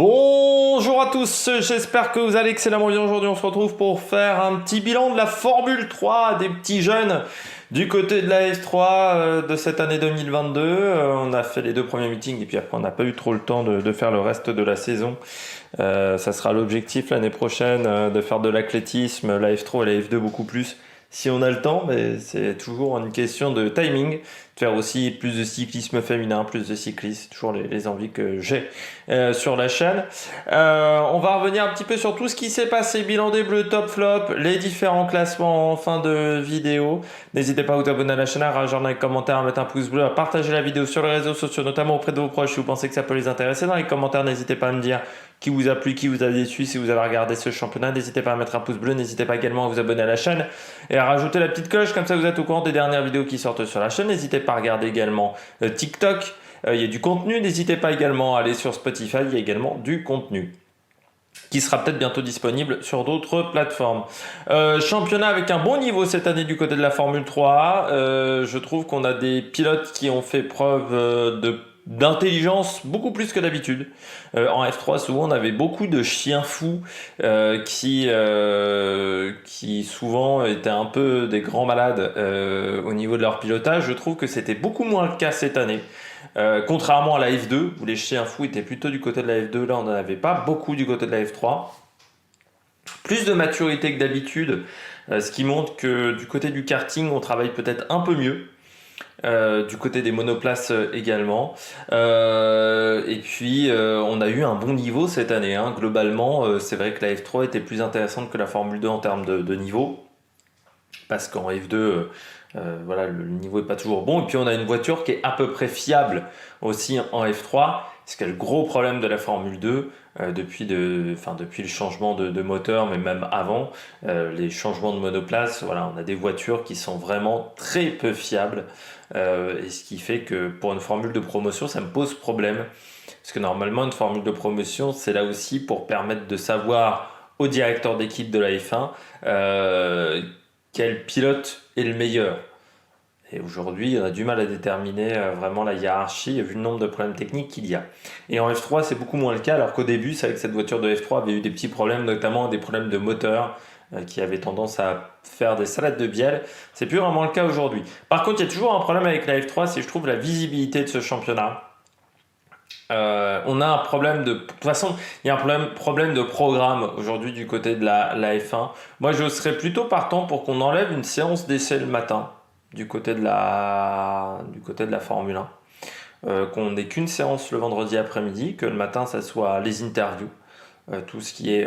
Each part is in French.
Bonjour à tous, j'espère que vous allez excellemment bien. Aujourd'hui on se retrouve pour faire un petit bilan de la Formule 3 des petits jeunes du côté de la F3 de cette année 2022. On a fait les deux premiers meetings et puis après on n'a pas eu trop le temps de faire le reste de la saison. Ça sera l'objectif l'année prochaine de faire de l'athlétisme, la F3 et la F2 beaucoup plus si on a le temps, mais c'est toujours une question de timing, de faire aussi plus de cyclisme féminin, plus de cyclisme, c'est toujours les envies que j'ai sur la chaîne. On va revenir un petit peu sur tout ce qui s'est passé, bilan des bleus, top flop, les différents classements en fin de vidéo. N'hésitez pas à vous abonner à la chaîne, à réagir dans les commentaires, à mettre un pouce bleu, à partager la vidéo sur les réseaux sociaux, notamment auprès de vos proches si vous pensez que ça peut les intéresser. Dans les commentaires, n'hésitez pas à me dire qui vous a plu, qui vous a déçu, si vous avez regardé ce championnat. N'hésitez pas à mettre un pouce bleu, n'hésitez pas également à vous abonner à la chaîne et à rajouter la petite cloche, comme ça vous êtes au courant des dernières vidéos qui sortent sur la chaîne. N'hésitez pas à regarder également TikTok, il y a du contenu. N'hésitez pas également à aller sur Spotify, il y a également du contenu qui sera peut-être bientôt disponible sur d'autres plateformes. Championnat avec un bon niveau cette année du côté de la Formule 3. Je trouve qu'on a des pilotes qui ont fait preuve d'intelligence beaucoup plus que d'habitude. En F3, souvent, on avait beaucoup de chiens fous qui souvent étaient un peu des grands malades au niveau de leur pilotage. Je trouve que c'était beaucoup moins le cas cette année. Contrairement à la F2, où les chiens fous étaient plutôt du côté de la F2, là on n'en avait pas beaucoup du côté de la F3. Plus de maturité que d'habitude, ce qui montre que du côté du karting, on travaille peut-être un peu mieux. Du côté des monoplaces également. Et puis, on a eu un bon niveau cette année. Globalement, c'est vrai que la F3 était plus intéressante que la Formule 2 en termes de niveau. Parce qu'en F2, voilà, le niveau n'est pas toujours bon. Et puis, on a une voiture qui est à peu près fiable aussi en F3. Ce qui est le gros problème de la Formule 2 depuis le changement de moteur, mais même avant, les changements de monoplace, voilà, on a des voitures qui sont vraiment très peu fiables. Et ce qui fait que pour une formule de promotion, ça me pose problème. Parce que normalement, une formule de promotion, c'est là aussi pour permettre de savoir au directeur d'équipe de la F1 quel pilote est le meilleur. Et aujourd'hui, on a du mal à déterminer vraiment la hiérarchie vu le nombre de problèmes techniques qu'il y a. Et en F3, c'est beaucoup moins le cas, alors qu'au début, c'est vrai que cette voiture de F3 avait eu des petits problèmes, notamment des problèmes de moteur qui avaient tendance à faire des salades de bielle. C'est plus vraiment le cas aujourd'hui. Par contre, il y a toujours un problème avec la F3, c'est je trouve la visibilité de ce championnat. On a un problème de toute façon, il y a un problème de programme aujourd'hui du côté de la F1. Moi, je serais plutôt partant pour qu'on enlève une séance d'essai le matin du côté de la Formule 1. Qu'on n'ait qu'une séance le vendredi après-midi, que le matin, ça soit les interviews, tout ce qui est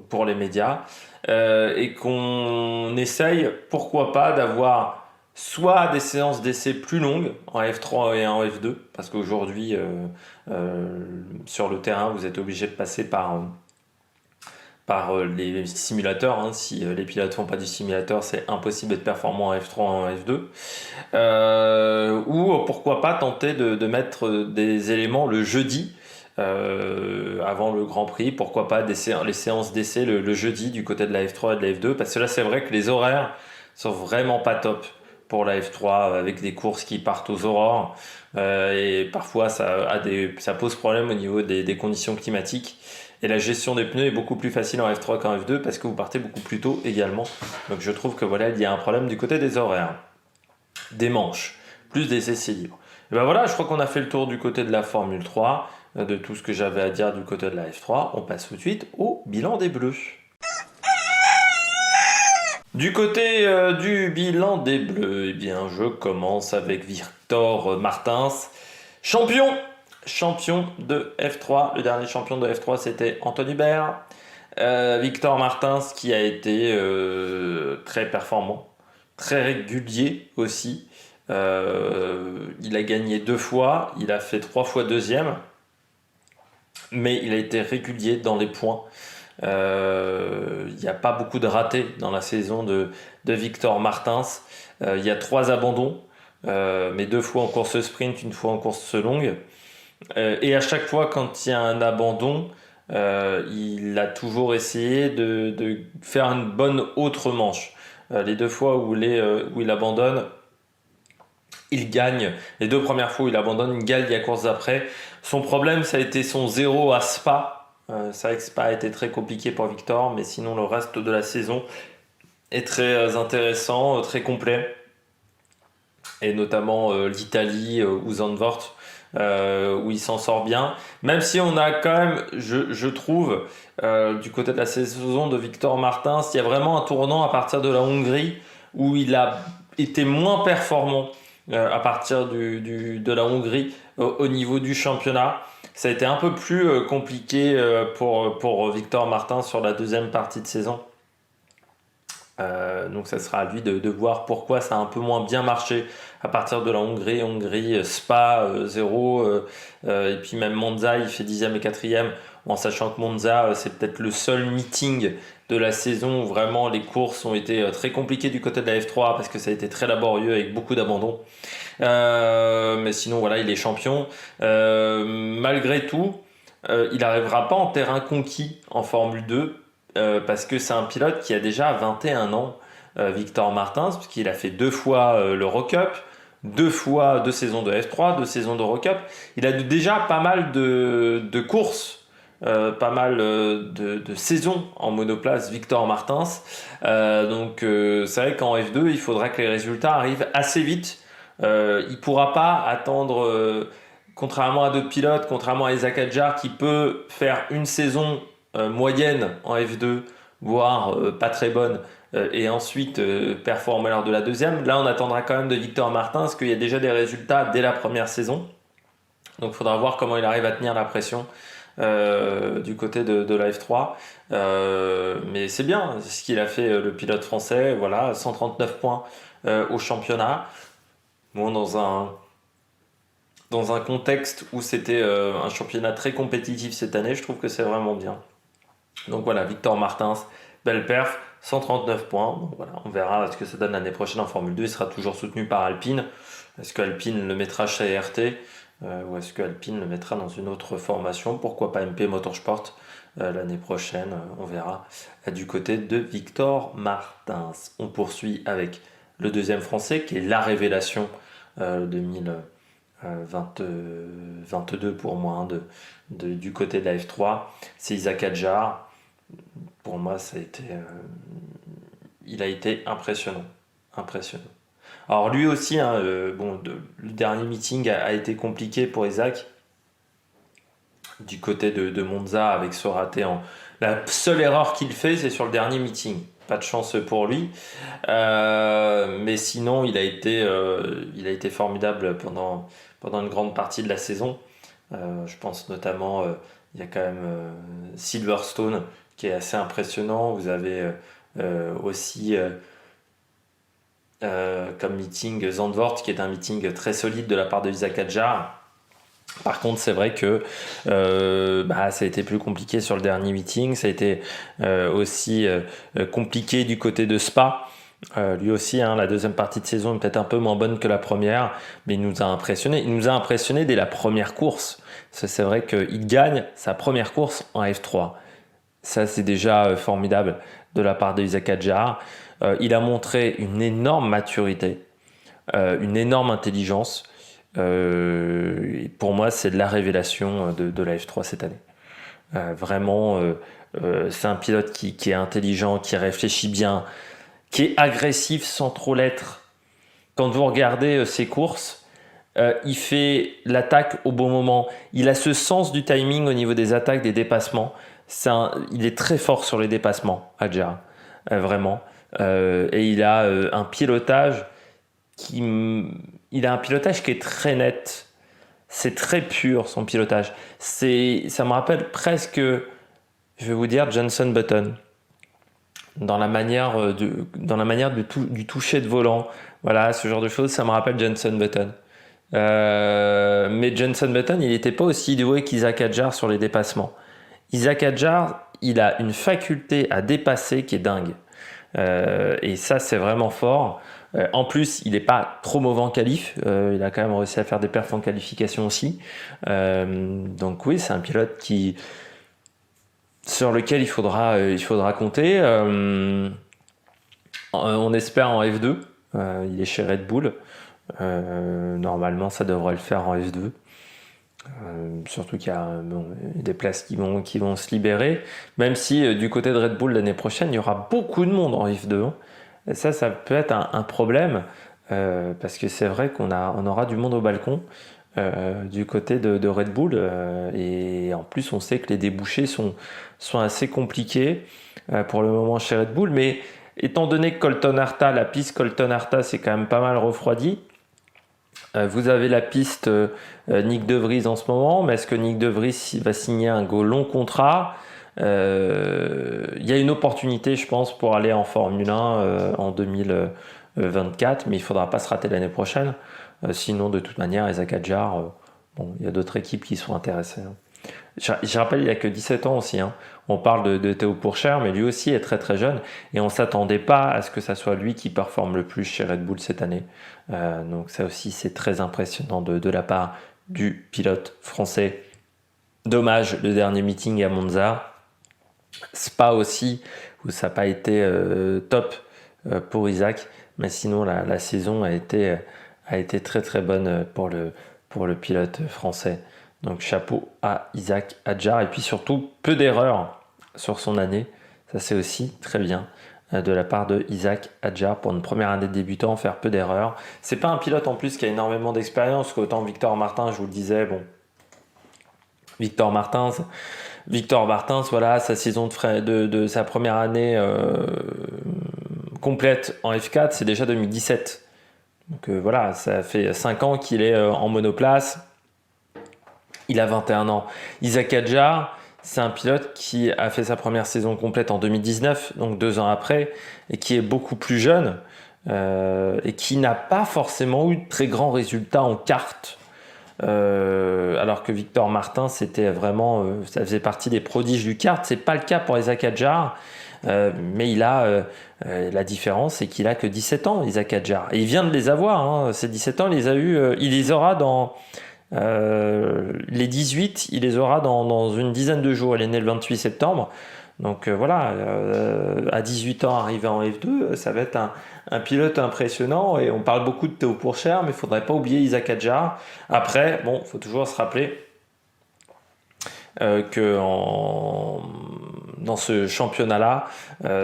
pour les médias, et qu'on essaye, pourquoi pas, d'avoir soit des séances d'essai plus longues en F3 et en F2, parce qu'aujourd'hui, sur le terrain, vous êtes obligé de passer par les simulateurs. Si les pilotes font pas du simulateur, c'est impossible d'être performant en F3 en F2. Ou pourquoi pas tenter de mettre des éléments le jeudi avant le Grand Prix. Pourquoi pas les séances d'essai le jeudi du côté de la F3 et de la F2, parce que là c'est vrai que les horaires sont vraiment pas top pour la F3 avec des courses qui partent aux aurores et parfois ça pose problème au niveau des conditions climatiques. Et la gestion des pneus est beaucoup plus facile en F3 qu'en F2 parce que vous partez beaucoup plus tôt également. Donc je trouve que voilà, il y a un problème du côté des horaires, des manches, plus des essais libres. Et ben voilà, je crois qu'on a fait le tour du côté de la Formule 3, de tout ce que j'avais à dire du côté de la F3. On passe tout de suite au bilan des Bleus. Du côté du bilan des Bleus, eh bien, je commence avec Victor Martins, champion de F3. Le dernier champion de F3, c'était Anthony Hubert. Victor Martins qui a été très performant, très régulier aussi. Il a gagné 2 fois, il a fait 3 fois deuxième, mais il a été régulier dans les points. Il n'y a pas beaucoup de ratés dans la saison de Victor Martins. Il y a 3 abandons, mais 2 fois en course sprint, 1 fois en course longue. Et à chaque fois quand il y a un abandon, il a toujours essayé de faire une bonne autre manche. Les 2 fois où il abandonne, il gagne. Les 2 premières fois où il abandonne, il gagne la course d'après. Son problème, ça a été son 0 à Spa. C'est vrai que Spa a été très compliqué pour Victor, mais sinon le reste de la saison est très intéressant, très complet. Et notamment l'Italie ou Zandvoort, où il s'en sort bien. Même si on a quand même, je trouve, du côté de la saison de Victor Martins, il y a vraiment un tournant à partir de la Hongrie, où il a été moins performant à partir de la Hongrie au niveau du championnat. Ça a été un peu plus compliqué pour Victor Martins sur la deuxième partie de saison. Donc ça sera à lui de voir pourquoi ça a un peu moins bien marché à partir de la Hongrie, Spa 0, et puis même Monza il fait 10e et 4e, en sachant que Monza c'est peut-être le seul meeting de la saison où vraiment les courses ont été très compliquées du côté de la F3 parce que ça a été très laborieux avec beaucoup d'abandon. Mais sinon voilà, il est champion. Malgré tout, il n'arrivera pas en terrain conquis en Formule 2 parce que c'est un pilote qui a déjà 21 ans, Victor Martins, parce qu'il a fait 2 fois l'Eurocup, 2 fois 2 saisons de F3, 2 saisons d'Eurocup. Il a déjà pas mal de courses, pas mal de saisons en monoplace, Victor Martins. Donc c'est vrai qu'en F2, il faudra que les résultats arrivent assez vite. Il ne pourra pas attendre, contrairement à d'autres pilotes, contrairement à Isaac Hadjar qui peut faire une saison moyenne en F2, voire pas très bonne, et ensuite performer lors de la deuxième. Là, on attendra quand même de Victor Martins parce qu'il y a déjà des résultats dès la première saison. Donc, il faudra voir comment il arrive à tenir la pression du côté de la F3. Mais c'est bien ce qu'il a fait, le pilote français. Voilà, 139 points au championnat. Bon, dans un contexte où c'était un championnat très compétitif cette année, je trouve que c'est vraiment bien. Donc voilà, Victor Martins, belle perf, 139 points. Donc voilà, on verra ce que ça donne l'année prochaine en Formule 2. Il sera toujours soutenu par Alpine. Est-ce qu'Alpine le mettra chez RT ou est-ce qu'Alpine le mettra dans une autre formation? Pourquoi pas MP Motorsport l'année prochaine? On verra du côté de Victor Martins. On poursuit avec le deuxième français qui est la révélation 2022 pour moi, hein, du côté de la F3. C'est Isaac Hadjar. Pour moi, il a été impressionnant. Impressionnant. Alors lui aussi, hein, le dernier meeting a été compliqué pour Isaac. Du côté de Monza avec ce raté La seule erreur qu'il fait, c'est sur le dernier meeting. Pas de chance pour lui. Mais sinon, il a été formidable pendant une grande partie de la saison. Je pense notamment, il y a quand même Silverstone qui est assez impressionnant. Vous avez aussi comme meeting Zandvoort qui est un meeting très solide de la part de Isaac Hadjar. Par contre, c'est vrai que ça a été plus compliqué sur le dernier meeting. Ça a été aussi compliqué du côté de Spa. Lui aussi, hein, la deuxième partie de saison est peut-être un peu moins bonne que la première, mais il nous a impressionné. Il nous a impressionné dès la première course. C'est vrai qu'il gagne sa première course en F3. Ça, c'est déjà formidable de la part de Isaac Hadjar. Il a montré une énorme maturité, une énorme intelligence. Pour moi, c'est de la révélation de la F3 cette année. Vraiment, c'est un pilote qui est intelligent, qui réfléchit bien, qui est agressif sans trop l'être. Quand vous regardez ses courses, il fait l'attaque au bon moment. Il a ce sens du timing au niveau des attaques, des dépassements. Il est très fort sur les dépassements, Hadjar, vraiment. Et il a un pilotage il a un pilotage qui est très net. C'est très pur, son pilotage. Ça me rappelle presque, je vais vous dire, Jenson Button. Dans la manière du toucher de volant. Voilà, ce genre de choses, ça me rappelle Jenson Button. Mais Jenson Button, il n'était pas aussi doué qu'Isaac Hadjar sur les dépassements. Isaac Hadjar, il a une faculté à dépasser qui est dingue. Et ça, c'est vraiment fort. En plus, il n'est pas trop mauvais en qualif. Il a quand même réussi à faire des perfs en qualification aussi. Donc oui, c'est un pilote sur lequel il faudra compter. On espère en F2. Il est chez Red Bull. Normalement, ça devrait le faire en F2. Surtout qu'il y a des places qui vont se libérer, même si du côté de Red Bull l'année prochaine, il y aura beaucoup de monde en F2. Hein. Et ça peut être un problème, parce que c'est vrai on aura du monde au balcon du côté de Red Bull, et en plus on sait que les débouchés sont assez compliqués pour le moment chez Red Bull, mais étant donné que la piste Colton Herta c'est quand même pas mal refroidi. Vous avez la piste Nick De Vries en ce moment, mais est-ce que Nick De Vries va signer un long contrat? Il y a une opportunité, je pense, pour aller en Formule 1 en 2024, mais il ne faudra pas se rater l'année prochaine. Sinon, de toute manière, Isaac Hadjar, bon, il y a d'autres équipes qui sont intéressées. Hein. Je rappelle, il a que 17 ans aussi. Hein. On parle de Théo Pourchaire, mais lui aussi est très très jeune. Et on ne s'attendait pas à ce que ça soit lui qui performe le plus chez Red Bull cette année. Donc ça aussi, c'est très impressionnant de la part du pilote français. Dommage, le dernier meeting à Monza. Spa aussi, où ça n'a pas été top pour Isaac. Mais sinon, la saison a été très très bonne pour le pilote français. Donc chapeau à Isaac Hadjar. Et puis surtout, peu d'erreurs sur son année. Ça c'est aussi très bien de la part de Isaac Hadjar pour une première année de débutant, faire peu d'erreurs. C'est pas un pilote en plus qui a énormément d'expérience, qu'autant Victor Martin, je vous le disais, bon. Victor Martins, voilà, sa saison de sa première année complète en F4, c'est déjà 2017. Donc voilà, ça fait 5 ans qu'il est en monoplace. Il a 21 ans. Isaac Hadjar, c'est un pilote qui a fait sa première saison complète en 2019, donc 2 ans après, et qui est beaucoup plus jeune, et qui n'a pas forcément eu de très grands résultats en kart. Alors que Victor Martin, c'était vraiment, ça faisait partie des prodiges du kart. C'est pas le cas pour Isaac Hadjar, mais il a la différence, c'est qu'il a que 17 ans, Isaac Hadjar. Et il vient de les avoir, hein, ces 17 ans, il les a eu, il les aura dans les 18, il les aura dans une dizaine de jours. Il est né le 28 septembre. Donc voilà, à 18 ans, arrivé en F2, ça va être un pilote impressionnant. Et on parle beaucoup de Théo Pourchaire, mais il ne faudrait pas oublier Isaac Hadjar. Après, bon, il faut toujours se rappeler que dans ce championnat-là,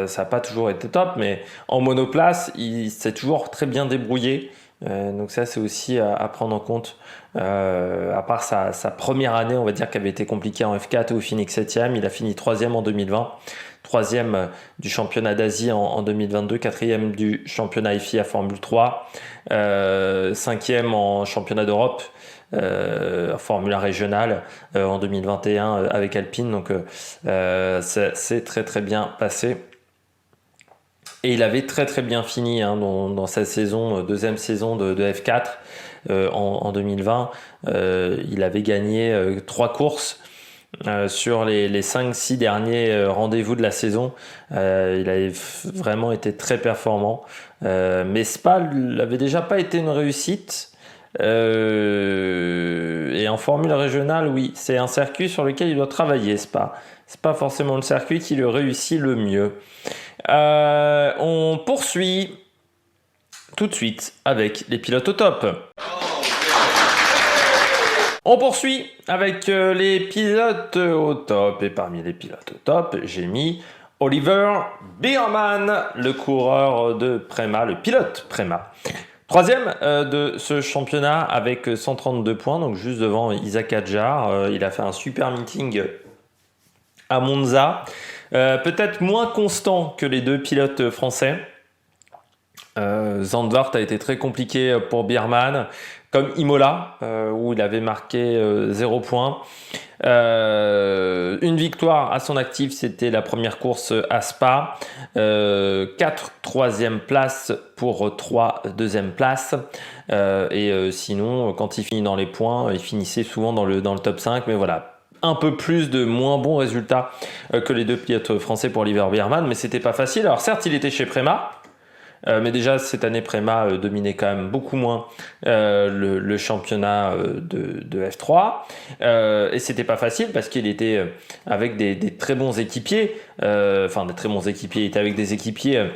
ça n'a pas toujours été top, mais en monoplace, il s'est toujours très bien débrouillé. Donc ça, c'est aussi à prendre en compte. À part sa première année, on va dire, qui avait été compliquée en F4 où il finit 7e, il a fini 3e en 2020, 3e du championnat d'Asie en 2022, 4e du championnat FIA Formule 3, 5e en championnat d'Europe, Formula régionale en 2021 avec Alpine. Donc c'est très très bien passé. Et il avait très très bien fini dans sa saison, deuxième saison de F4 en 2020. Il avait gagné 3 courses sur les 5-6 derniers rendez-vous de la saison. Il avait vraiment été très performant. Mais Spa n'avait déjà pas été une réussite. Et en formule régionale, oui, c'est un circuit sur lequel il doit travailler, Spa. C'est pas forcément le circuit qui le réussit le mieux. On poursuit tout de suite avec les pilotes au top. On poursuit avec les pilotes au top. Et parmi les pilotes au top, j'ai mis Oliver Biermann, le coureur de Prema, le pilote Prema. Troisième de ce championnat avec 132 points, donc juste devant Isaac Hadjar. Il a fait un super meeting à Monza. Peut-être moins constant que les deux pilotes français. Zandvoort a été très compliqué pour Biermann, comme Imola, où il avait marqué 0 points. Une victoire à son actif, c'était la première course à Spa. 4 troisième places pour 3 deuxième places. Sinon, quand il finit dans les points, il finissait souvent dans le top 5. Mais voilà, un peu plus de moins bons résultats que les deux pilotes français pour Oliver Biermann. Mais c'était pas facile. Alors certes, il était chez Prema. Mais déjà, cette année, Prema dominait quand même beaucoup moins le championnat de F3. Et c'était pas facile parce qu'il était avec des très bons équipiers. Des très bons équipiers. Il était avec des équipiers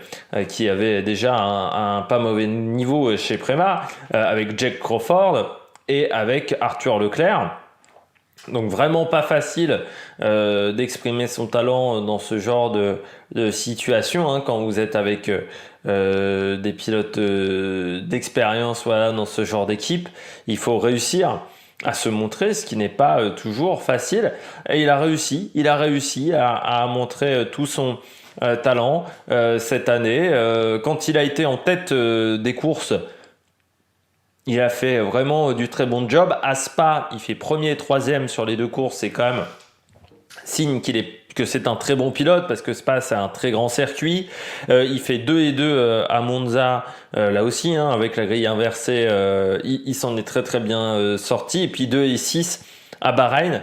qui avaient déjà un pas mauvais niveau chez Prema, avec Jack Crawford et avec Arthur Leclerc. Donc vraiment pas facile d'exprimer son talent dans ce genre de situation, hein, quand vous êtes avec des pilotes d'expérience, voilà, dans ce genre d'équipe. Il faut réussir à se montrer, ce qui n'est pas toujours facile. Et il a réussi à montrer tout son talent cette année. Quand il a été en tête des courses, il a fait vraiment du très bon job. À Spa, il fait premier et troisième sur les deux courses. C'est quand même signe que c'est un très bon pilote parce que Spa, c'est un très grand circuit. Il fait 2 et 2 à Monza, là aussi, hein, avec la grille inversée. Il s'en est très très bien sorti. Et puis 2 et 6 à Bahreïn,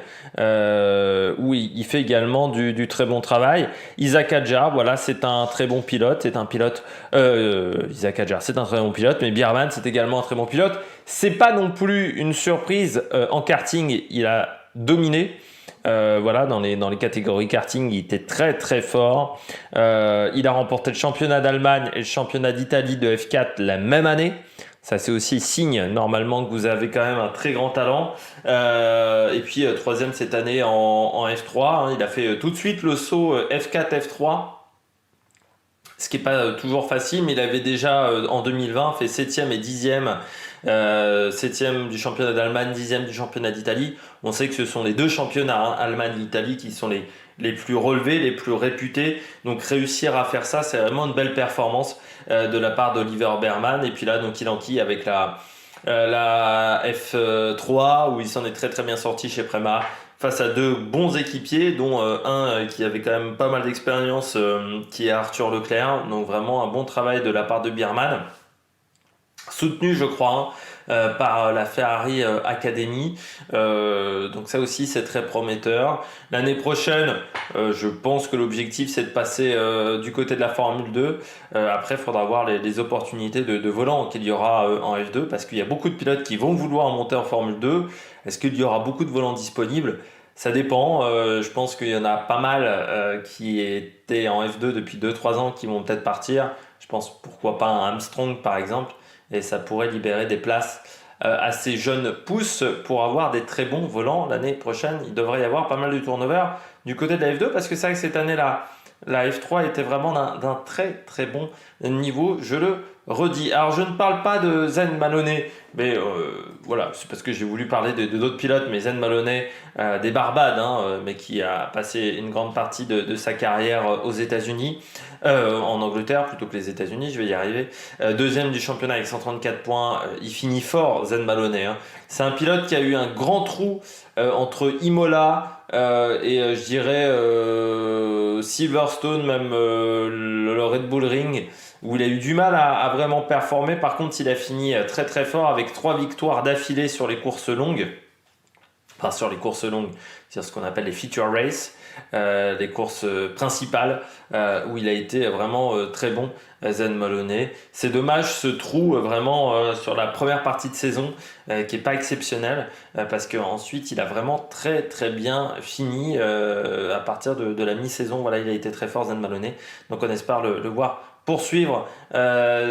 où il fait également du très bon travail. Isaac Hadjar, voilà, c'est un très bon pilote. C'est un pilote. Isaac Hadjar, c'est un très bon pilote, mais Bierman, c'est également un très bon pilote. C'est pas non plus une surprise en karting. Il a dominé. Voilà, dans les catégories karting, il était très très fort. Il a remporté le championnat d'Allemagne et le championnat d'Italie de F4 la même année. Ça, c'est aussi signe normalement que vous avez quand même un très grand talent. Et puis troisième cette année en F3, hein, il a fait tout de suite le saut F4 F3, ce qui n'est pas toujours facile, mais il avait déjà en 2020 fait 7e et 10e. 7e du championnat d'Allemagne, 10e du championnat d'Italie. On sait que ce sont les deux championnats, hein, Allemagne et Italie, qui sont les plus relevés, les plus réputés. Donc réussir à faire ça, c'est vraiment une belle performance de la part d'Oliver Bearman. Et puis là, donc il enquille avec la F3, où il s'en est très très bien sorti chez Prema, face à deux bons équipiers, dont un qui avait quand même pas mal d'expérience, qui est Arthur Leclerc. Donc vraiment un bon travail de la part de Bearman, soutenu, je crois, hein, par la Ferrari Academy. Donc ça aussi, c'est très prometteur. L'année prochaine, je pense que l'objectif, c'est de passer du côté de la Formule 2. Après, il faudra voir les opportunités de volant qu'il y aura en F2, parce qu'il y a beaucoup de pilotes qui vont vouloir monter en Formule 2. Est-ce qu'il y aura beaucoup de volants disponibles ? Ça dépend. Je pense qu'il y en a pas mal qui étaient en F2 depuis 2-3 ans qui vont peut-être partir. Je pense pourquoi pas un Armstrong par exemple. Et ça pourrait libérer des places à ces jeunes pousses pour avoir des très bons volants l'année prochaine. Il devrait y avoir pas mal de turnover du côté de la F2, parce que c'est vrai que cette année-là, la F3 était vraiment d'un très très bon niveau, je le redis. Alors je ne parle pas de Zen Maloney, mais voilà, c'est parce que j'ai voulu parler de d'autres pilotes, mais Zen Maloney des Barbades, hein, mais qui a passé une grande partie de sa carrière aux États-Unis, en Angleterre plutôt que les États-Unis, je vais y arriver. Deuxième du championnat avec 134 points, il finit fort, Zen Maloney, hein. C'est un pilote qui a eu un grand trou entre Imola et je dirais Silverstone, même le Red Bull Ring, où il a eu du mal à vraiment performer. Par contre, il a fini très très fort avec 3 victoires d'affilée sur les courses longues. Enfin, sur les courses longues, c'est ce qu'on appelle les feature races, les courses principales, où il a été vraiment très bon, Zen Maloney. C'est dommage ce trou vraiment sur la première partie de saison, qui est pas exceptionnel, parce qu'ensuite il a vraiment très très bien fini à partir de la mi-saison. Voilà, il a été très fort, Zen Maloney. Donc on espère le voir poursuivre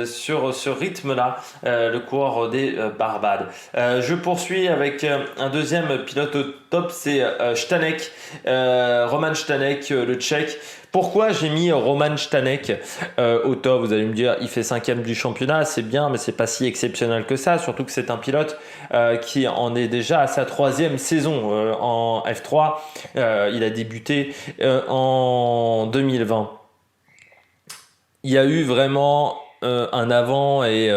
sur ce rythme-là, le coureur des Barbades. Je poursuis avec un deuxième pilote au top, c'est Stanek, Roman Stanek, le Tchèque. Pourquoi j'ai mis Roman Stanek au top? Vous allez me dire, il fait 5e du championnat, c'est bien, mais c'est pas si exceptionnel que ça, surtout que c'est un pilote qui en est déjà à sa 3e saison en F3. Il a débuté en 2020. Il y a eu vraiment un avant et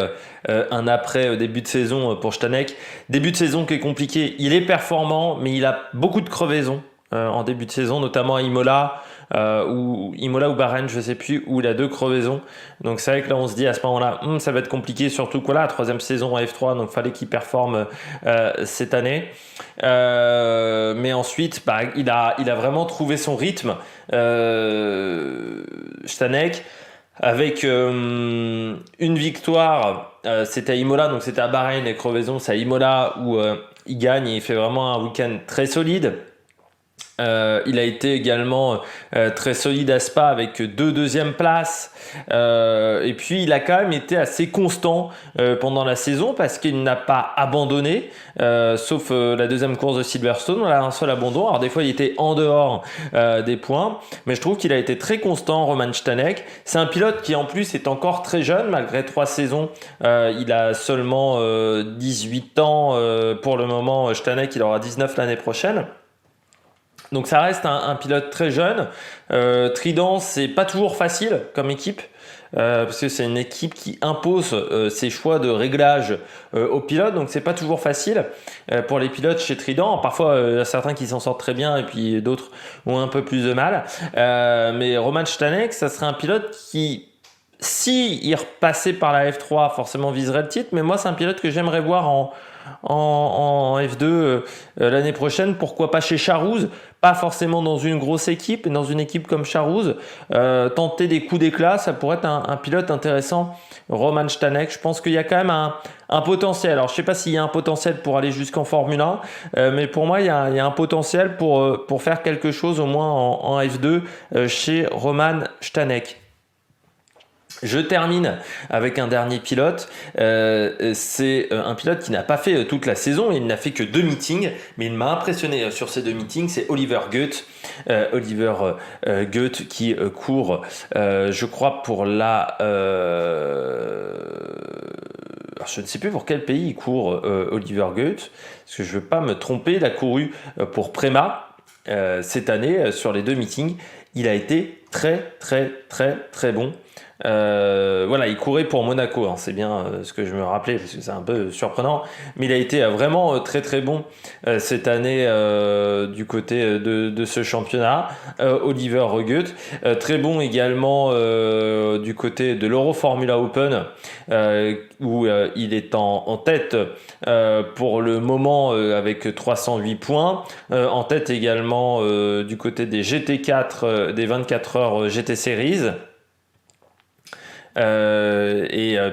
un après début de saison pour Stanek. Début de saison qui est compliqué. Il est performant, mais il a beaucoup de crevaisons en début de saison, notamment à Imola, ou Bahreïn, je ne sais plus, où il a 2 crevaisons. Donc c'est vrai que là, on se dit à ce moment-là, ça va être compliqué, surtout que la 3e saison en F3, donc il fallait qu'il performe cette année. Mais ensuite, il a vraiment trouvé son rythme, Stanek. Avec une victoire, c'était à Imola, donc c'était à Bahreïn, les crevaisons, c'est à Imola où il gagne et il fait vraiment un week-end très solide. Il a été également très solide à Spa avec 2 deuxièmes places. Et puis il a quand même été assez constant pendant la saison parce qu'il n'a pas abandonné, sauf la deuxième course de Silverstone. On a un seul abandon. Alors des fois il était en dehors des points, mais je trouve qu'il a été très constant, Roman Stanek. C'est un pilote qui en plus est encore très jeune, malgré 3 saisons. Il a seulement 18 ans pour le moment. Stanek, il aura 19 l'année prochaine. Donc ça reste un pilote très jeune. Trident, c'est pas toujours facile comme équipe. Parce que c'est une équipe qui impose ses choix de réglage aux pilotes, donc c'est pas toujours facile pour les pilotes chez Trident. Parfois, il y a certains qui s'en sortent très bien et puis d'autres ont un peu plus de mal. Mais Roman Stanek, ça serait un pilote qui, si il repassait par la F3, forcément viserait le titre. Mais moi, c'est un pilote que j'aimerais voir en F2 l'année prochaine. Pourquoi pas chez Charouz, pas forcément dans une grosse équipe, mais dans une équipe comme Charouz, tenter des coups d'éclat, ça pourrait être un pilote intéressant. Roman Stanek, je pense qu'il y a quand même un potentiel. Alors je sais pas s'il y a un potentiel pour aller jusqu'en Formule 1, mais pour moi il y a un potentiel pour faire quelque chose au moins en F2 chez Roman Stanek. Je termine avec un dernier pilote. C'est un pilote qui n'a pas fait toute la saison. Il n'a fait que 2 meetings, mais il m'a impressionné sur ces 2 meetings. C'est Oliver Goethe. Oliver Goethe qui court, je crois, pour la... je ne sais plus pour quel pays il court, Oliver Goethe, parce que je ne veux pas me tromper. Il a couru pour Prema cette année sur les 2 meetings. Il a été très, très, très, très bon. Voilà, il courait pour Monaco, hein, c'est bien ce que je me rappelais parce que c'est un peu surprenant, mais il a été vraiment très très bon cette année du côté de ce championnat. Oliver Goethe, très bon également du côté de l'Euro Formula Open où il est en tête pour le moment avec 308 points, en tête également du côté des GT4 des 24 heures GT Series.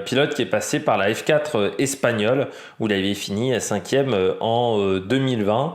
Pilote qui est passé par la F4 espagnole où il avait fini 5e en 2020.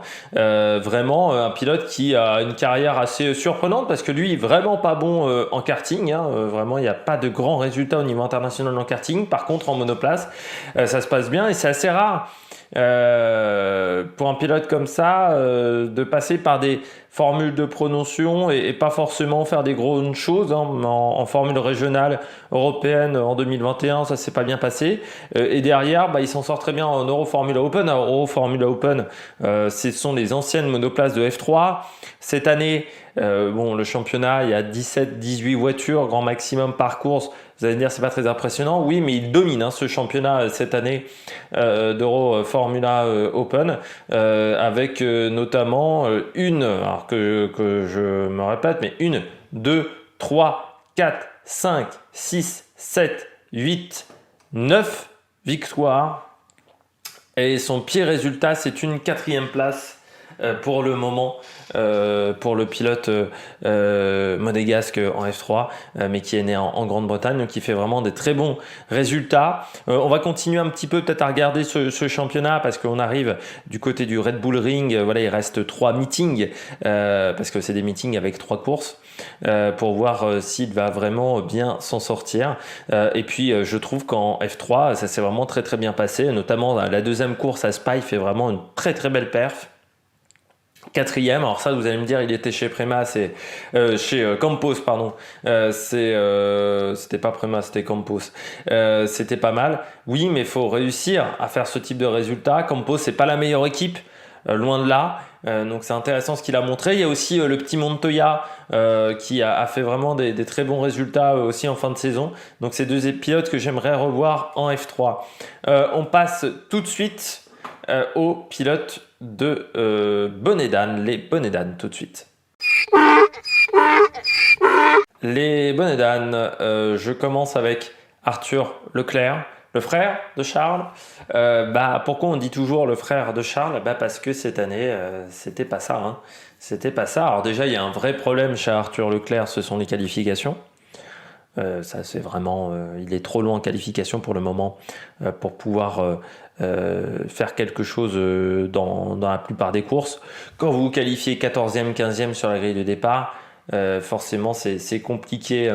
Vraiment un pilote qui a une carrière assez surprenante parce que lui est vraiment pas bon en karting, hein. Vraiment il n'y a pas de grands résultats au niveau international en karting. Par contre en monoplace ça se passe bien et c'est assez rare pour un pilote comme ça de passer par des formules de promotion et pas forcément faire des grandes choses, hein. En formule régionale européenne en 2021 ça s'est pas bien passé et derrière il s'en sort très bien en Euro Formula Open. Alors, Euro Formula Open ce sont les anciennes monoplaces de F3 cette année. Le championnat, il y a 17-18 voitures, grand maximum par course. Vous allez me dire, c'est pas très impressionnant. Oui, mais il domine ce championnat cette année d'Euro Formula Open, avec notamment alors que je me répète, mais 1, 2, 3, 4, 5, 6, 7, 8, 9 victoires. Et son pire résultat, c'est une 4e place pour le moment pour le pilote monégasque en F3 mais qui est né en Grande-Bretagne, donc qui fait vraiment des très bons résultats. On va continuer un petit peu peut-être à regarder ce championnat parce qu'on arrive du côté du Red Bull Ring. Voilà, il reste 3 meetings parce que c'est des meetings avec 3 courses pour voir s'il va vraiment bien s'en sortir. Et puis je trouve qu'en F3 ça s'est vraiment très très bien passé, notamment la 2e course à Spa, il fait vraiment une très très belle perf. 4e, alors ça vous allez me dire il était chez Prema, c'est chez Campos pardon, c'était pas Prema, c'était Campos, c'était pas mal, oui, mais il faut réussir à faire ce type de résultat. Campos c'est pas la meilleure équipe, loin de là, donc c'est intéressant ce qu'il a montré. Il y a aussi le petit Montoya qui a fait vraiment des très bons résultats aussi en fin de saison, donc c'est 2 pilotes que j'aimerais revoir en F3. On passe tout de suite aux pilotes de Bonnet d'Âne, les Bonnets d'Âne tout de suite. Les Bonnets d'Âne, je commence avec Arthur Leclerc, le frère de Charles. Pourquoi on dit toujours le frère de Charles? Parce que cette année, c'était pas ça, hein. C'était pas ça. Alors déjà, il y a un vrai problème chez Arthur Leclerc, ce sont les qualifications. Ça c'est vraiment, il est trop loin en qualification pour le moment pour pouvoir faire quelque chose dans la plupart des courses. Quand vous vous qualifiez 14e, 15e sur la grille de départ, forcément c'est compliqué.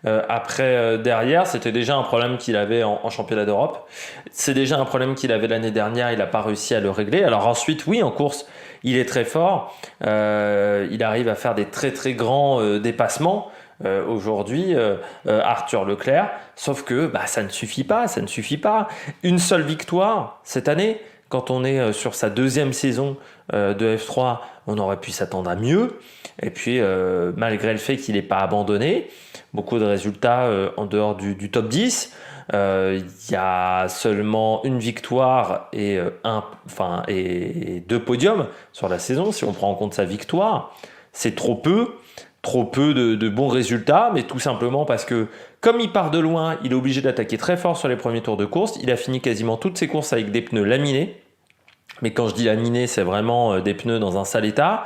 Après, derrière, c'était déjà un problème qu'il avait en championnat d'Europe. C'est déjà un problème qu'il avait l'année dernière, il n'a pas réussi à le régler. Alors ensuite, oui, en course, il est très fort. Il arrive à faire des très très grands dépassements. Aujourd'hui, Arthur Leclerc, sauf que ça ne suffit pas, ça ne suffit pas. Une seule victoire cette année, quand on est sur sa deuxième saison de F3, on aurait pu s'attendre à mieux. Et puis, malgré le fait qu'il n'ait pas abandonné, beaucoup de résultats en dehors du top 10. Il y a seulement une victoire et 2 podiums sur la saison. Si on prend en compte sa victoire, c'est trop peu de bons résultats, mais tout simplement parce que comme il part de loin, il est obligé d'attaquer très fort sur les premiers tours de course. Il a fini quasiment toutes ses courses avec des pneus laminés. Mais quand je dis laminés, c'est vraiment des pneus dans un sale état.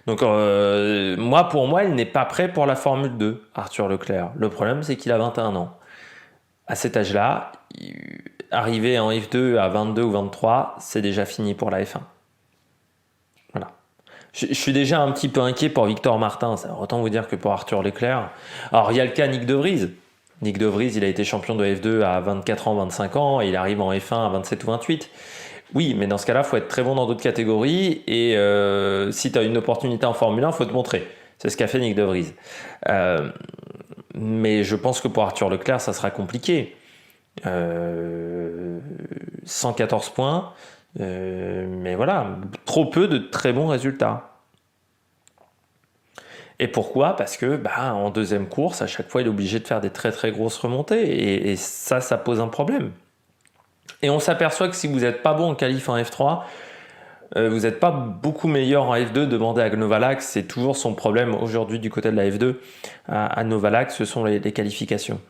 Donc pour moi, il n'est pas prêt pour la Formule 2, Arthur Leclerc. Le problème, c'est qu'il a 21 ans. À cet âge-là, arriver en F2 à 22 ou 23, c'est déjà fini pour la F1. Voilà. Je suis déjà un petit peu inquiet pour Victor Martin, ça va autant vous dire que pour Arthur Leclerc. Alors il y a le cas Nyck de Vries. Nyck de Vries, il a été champion de F2 à 24 ans, 25 ans, et il arrive en F1 à 27 ou 28. Oui, mais dans ce cas-là, il faut être très bon dans d'autres catégories, et si tu as une opportunité en Formule 1, il faut te montrer. C'est ce qu'a fait Nyck de Vries. Mais je pense que pour Arthur Leclerc, ça sera compliqué. 114 points, mais voilà, trop peu de très bons résultats. Et pourquoi ? Parce que en deuxième course, à chaque fois, il est obligé de faire des très très grosses remontées, et ça pose un problème. Et on s'aperçoit que si vous n'êtes pas bon en qualif en F3, vous n'êtes pas beaucoup meilleur en F2. Demandez à Novalax, c'est toujours son problème aujourd'hui du côté de la F2. À Novalax, ce sont les qualifications.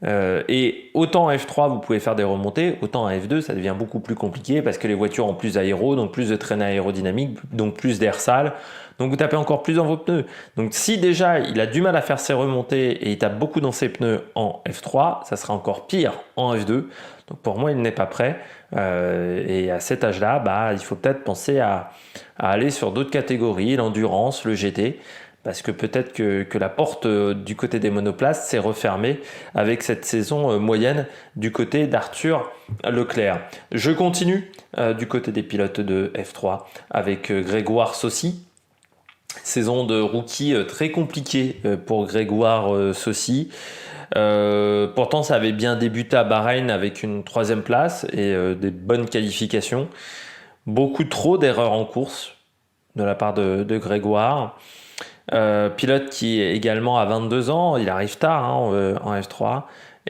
Et autant en F3 vous pouvez faire des remontées, autant en F2 ça devient beaucoup plus compliqué parce que les voitures ont plus d'aéro, donc plus de traînée aérodynamique, donc plus d'air sale, donc vous tapez encore plus dans vos pneus. Donc si déjà il a du mal à faire ses remontées et il tape beaucoup dans ses pneus en F3, ça sera encore pire en F2. Donc pour moi il n'est pas prêt, et à cet âge-là il faut peut-être penser à aller sur d'autres catégories, l'endurance, le GT. Parce que peut-être que la porte du côté des monoplaces s'est refermée avec cette saison moyenne du côté d'Arthur Leclerc. Je continue du côté des pilotes de F3 avec Grégoire Saucy. Saison de rookie très compliquée pour Grégoire Saucy. Pourtant ça avait bien débuté à Bahreïn avec une 3e place et des bonnes qualifications. Beaucoup trop d'erreurs en course de la part de Grégoire. Pilote qui également à 22 ans, il arrive tard en F3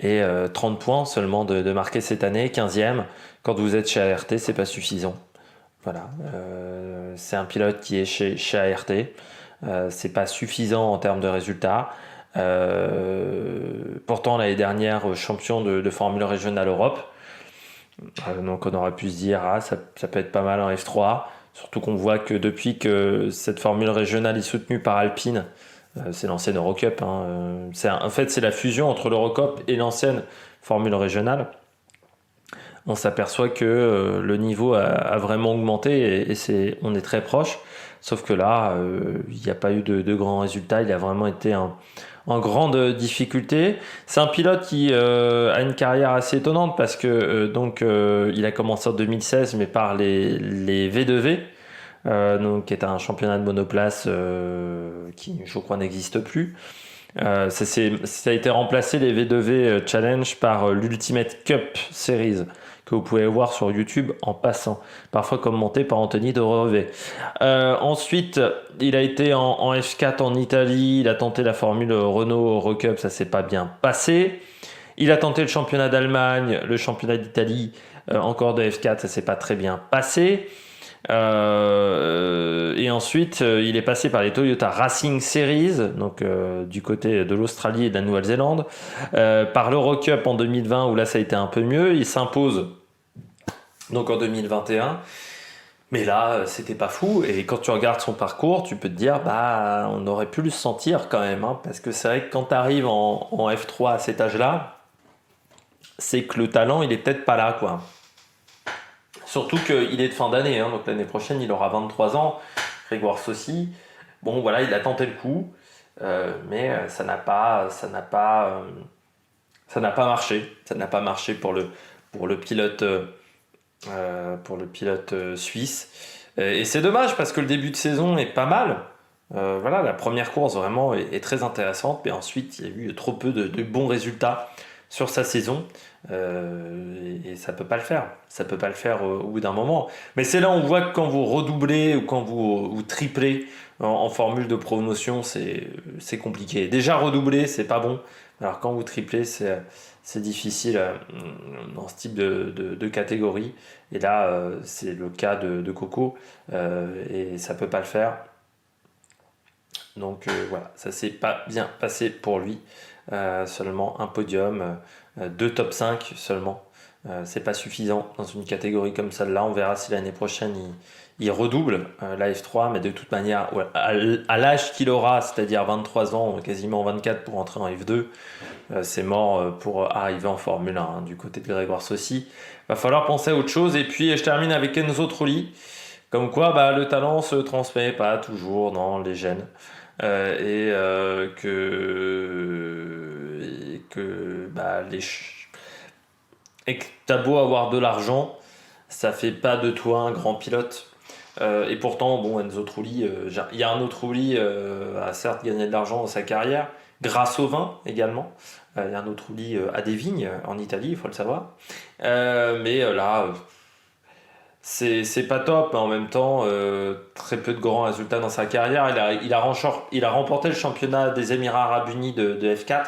et 30 points seulement de marquer cette année, 15e. Quand vous êtes chez ART, c'est pas suffisant. Voilà, c'est un pilote qui est chez ART, c'est pas suffisant en termes de résultats. Pourtant l'année dernière champion de Formule Régionale Europe, donc on aurait pu se dire ça peut être pas mal en F3. Surtout qu'on voit que depuis que cette formule régionale est soutenue par Alpine, c'est l'ancienne Eurocup. En fait, c'est la fusion entre l'Eurocup et l'ancienne formule régionale. On s'aperçoit que le niveau a vraiment augmenté et on est très proche. Sauf que là, il n'y a pas eu de grands résultats. Il a vraiment été en grande difficulté. C'est un pilote qui a une carrière assez étonnante parce que il a commencé en 2016 mais par les V2V, qui est un championnat de monoplace qui je crois n'existe plus. Ça a été remplacé les V2V Challenge par l'Ultimate Cup Series que vous pouvez voir sur YouTube en passant, parfois commenté par Anthony de Revet. Ensuite, il a été en F4 en Italie, il a tenté la formule Renault Eurocup, ça s'est pas bien passé. Il a tenté le championnat d'Allemagne, le championnat d'Italie, encore de F4, ça s'est pas très bien passé. Et ensuite, il est passé par les Toyota Racing Series, donc du côté de l'Australie et de la Nouvelle-Zélande, par l'Eurocup en 2020 où là ça a été un peu mieux. Il s'impose donc en 2021, mais là c'était pas fou. Et quand tu regardes son parcours, tu peux te dire on aurait pu le sentir quand même, parce que c'est vrai que quand tu arrives en F3 à cet âge-là, c'est que le talent il est peut-être pas là, quoi. Surtout qu'il est de fin d'année, hein, donc l'année prochaine il aura 23 ans. Grégoire Saucy, bon voilà, il a tenté le coup, mais ça n'a pas marché. Ça n'a pas marché pour le pilote, suisse. Et c'est dommage parce que le début de saison est pas mal. Voilà, la première course vraiment est très intéressante, mais ensuite il y a eu trop peu de bons résultats sur sa saison. Et ça peut pas le faire. Ça peut pas le faire au bout d'un moment. Mais c'est là où on voit que quand vous redoublez ou quand vous triplez en formule de promotion, c'est compliqué. Déjà redoubler, c'est pas bon. Alors quand vous triplez, c'est difficile dans ce type de catégorie. Et là, c'est le cas de Coco et ça peut pas le faire. Donc voilà, ça s'est pas bien passé pour lui. Seulement un podium, deux top 5 seulement. C'est pas suffisant dans une catégorie comme celle-là. On verra si l'année prochaine il redouble la F3, mais de toute manière, ouais, à l'âge qu'il aura, c'est-à-dire 23 ans, quasiment 24 pour entrer en F2, c'est mort pour arriver en Formule 1 hein, du côté de Grégoire Saucy. Va falloir penser à autre chose. Et puis je termine avec Enzo Trulli. Comme quoi, bah, le talent se transmet pas toujours dans les gènes. Et que bah, et que t'as beau avoir de l'argent, ça fait pas de toi un grand pilote. Et pourtant, bon, Enzo Trulli, Jarno Trulli a certes gagné de l'argent dans sa carrière, grâce au vin également. Jarno Trulli a des vignes en Italie, il faut le savoir. Là, c'est pas top, mais en même temps, très peu de grands résultats dans sa carrière. Il a remporté le championnat des Émirats Arabes Unis de F4,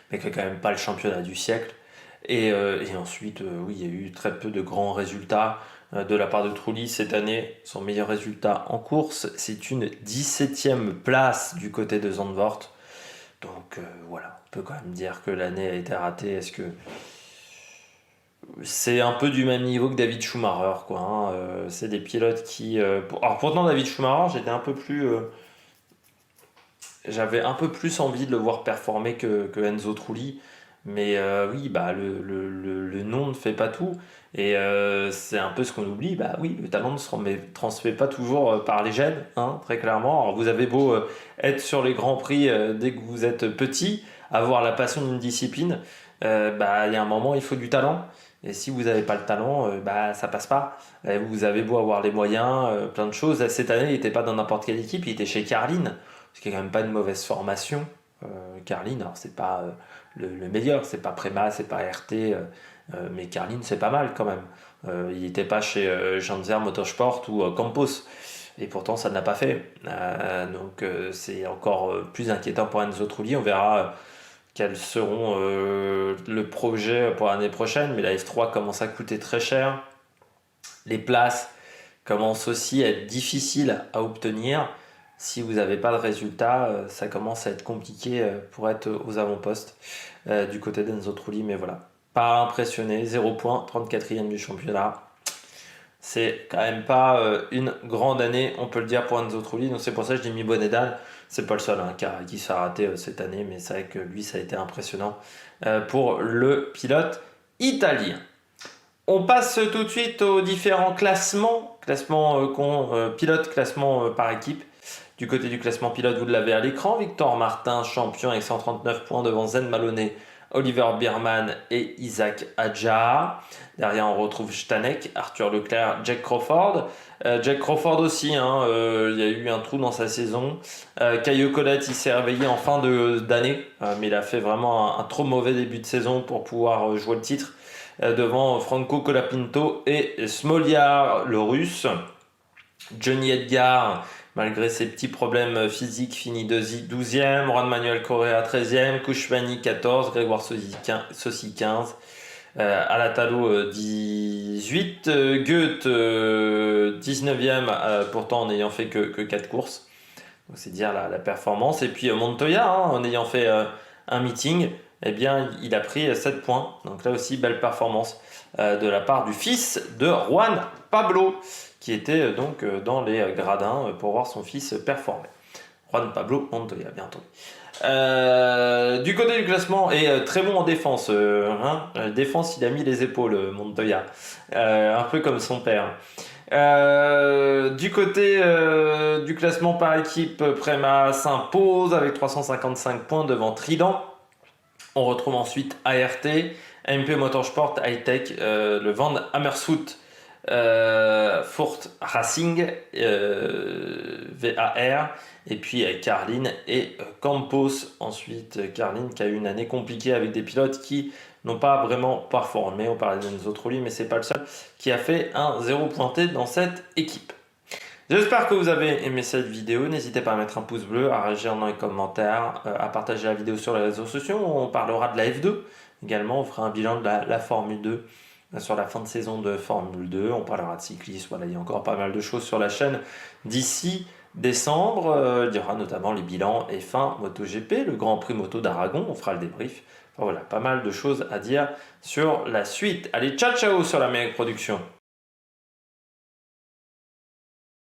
mais qui est quand même pas le championnat du siècle. Et ensuite, oui, il y a eu très peu de grands résultats de la part de Trulli cette année. Son meilleur résultat en course, c'est une 17e place du côté de Zandvoort. Donc voilà, on peut quand même dire que l'année a été ratée. Est-ce que c'est un peu du même niveau que David Schumacher, quoi, hein. C'est des pilotes qui. Alors pourtant, David Schumacher, j'avais un peu plus envie de le voir performer que Enzo Trulli. Mais oui, bah, le nom ne fait pas tout. Et c'est un peu ce qu'on oublie. Bah oui, le talent ne se transmet pas toujours par les gènes, hein, très clairement. Alors vous avez beau être sur les grands prix dès que vous êtes petit, avoir la passion d'une discipline, bah, il y a un moment, il faut du talent. Et si vous n'avez pas le talent, bah, ça passe pas. Vous avez beau avoir les moyens, plein de choses. Cette année, il n'était pas dans n'importe quelle équipe, il était chez Carlin, ce qui est quand même pas une mauvaise formation. Carlin, alors c'est pas le meilleur, c'est pas Prema, c'est pas RT, mais Carlin c'est pas mal quand même. Il n'était pas chez Janzer Motorsport ou Campos, et pourtant ça n'a pas fait. Donc c'est encore plus inquiétant pour Enzo Trulli. On verra quels seront le projet pour l'année prochaine, mais la F3 commence à coûter très cher. Les places commencent aussi à être difficiles à obtenir. Si vous n'avez pas de résultat, ça commence à être compliqué pour être aux avant-postes du côté d'Enzo Trulli. Mais voilà, pas impressionné, 0 points, 34e du championnat. C'est quand même pas une grande année, on peut le dire, pour Enzo Trulli. Donc c'est pour ça que je dis mis bonnet d'âne. C'est pas le seul hein, qui s'est raté cette année, mais c'est vrai que lui, ça a été impressionnant pour le pilote italien. On passe tout de suite aux différents classements. Pilote, classement par équipe. Du côté du classement pilote, vous l'avez à l'écran. Victor Martin, champion avec 139 points devant Zen Maloney, Oliver Biermann et Isaac Adja. Derrière, on retrouve Stanek, Arthur Leclerc, Jack Crawford. Jack Crawford aussi, hein, il y a eu un trou dans sa saison. Caio Colette, il s'est réveillé en fin d'année, mais il a fait vraiment un trop mauvais début de saison pour pouvoir jouer le titre devant Franco Colapinto et Smolyar, le russe. Johnny Edgar, malgré ses petits problèmes physiques, finit 12e. Juan Manuel Correa 13e. Kouchmani 14. Grégoire Saucy 15. Alatalo 18. Goethe 19e, pourtant en n'ayant fait que 4 courses. Donc c'est dire la performance. Et puis Montoya, hein, en ayant fait un meeting, eh bien, il a pris 7 points. Donc là aussi, belle performance de la part du fils de Juan Pablo, qui était donc dans les gradins pour voir son fils performer. Juan Pablo Montoya, bien entendu. Du côté du classement, et très bon en défense. Défense, il a mis les épaules, Montoya. Un peu comme son père. Du côté du classement par équipe, Prema s'impose avec 355 points devant Trident. On retrouve ensuite ART, MP Motorsport High-Tech, le Van Amersfoort Fort Racing, VAR, et puis Carlin et Campos. Ensuite, Carlin qui a eu une année compliquée avec des pilotes qui n'ont pas vraiment performé. On parlait d'Enzo Trulli, mais c'est pas le seul qui a fait un 0 pointé dans cette équipe. J'espère que vous avez aimé cette vidéo. N'hésitez pas à mettre un pouce bleu, à réagir dans les commentaires, à partager la vidéo sur les réseaux sociaux. On parlera de la F2 également. On fera un bilan de la Formule 2 sur la fin de saison de Formule 2. On parlera de cyclisme. Voilà, il y a encore pas mal de choses sur la chaîne d'ici décembre. Il y aura notamment les bilans F1 MotoGP, le Grand Prix Moto d'Aragon. On fera le débrief. Enfin, voilà, pas mal de choses à dire sur la suite. Allez, ciao ciao sur la Mega Production.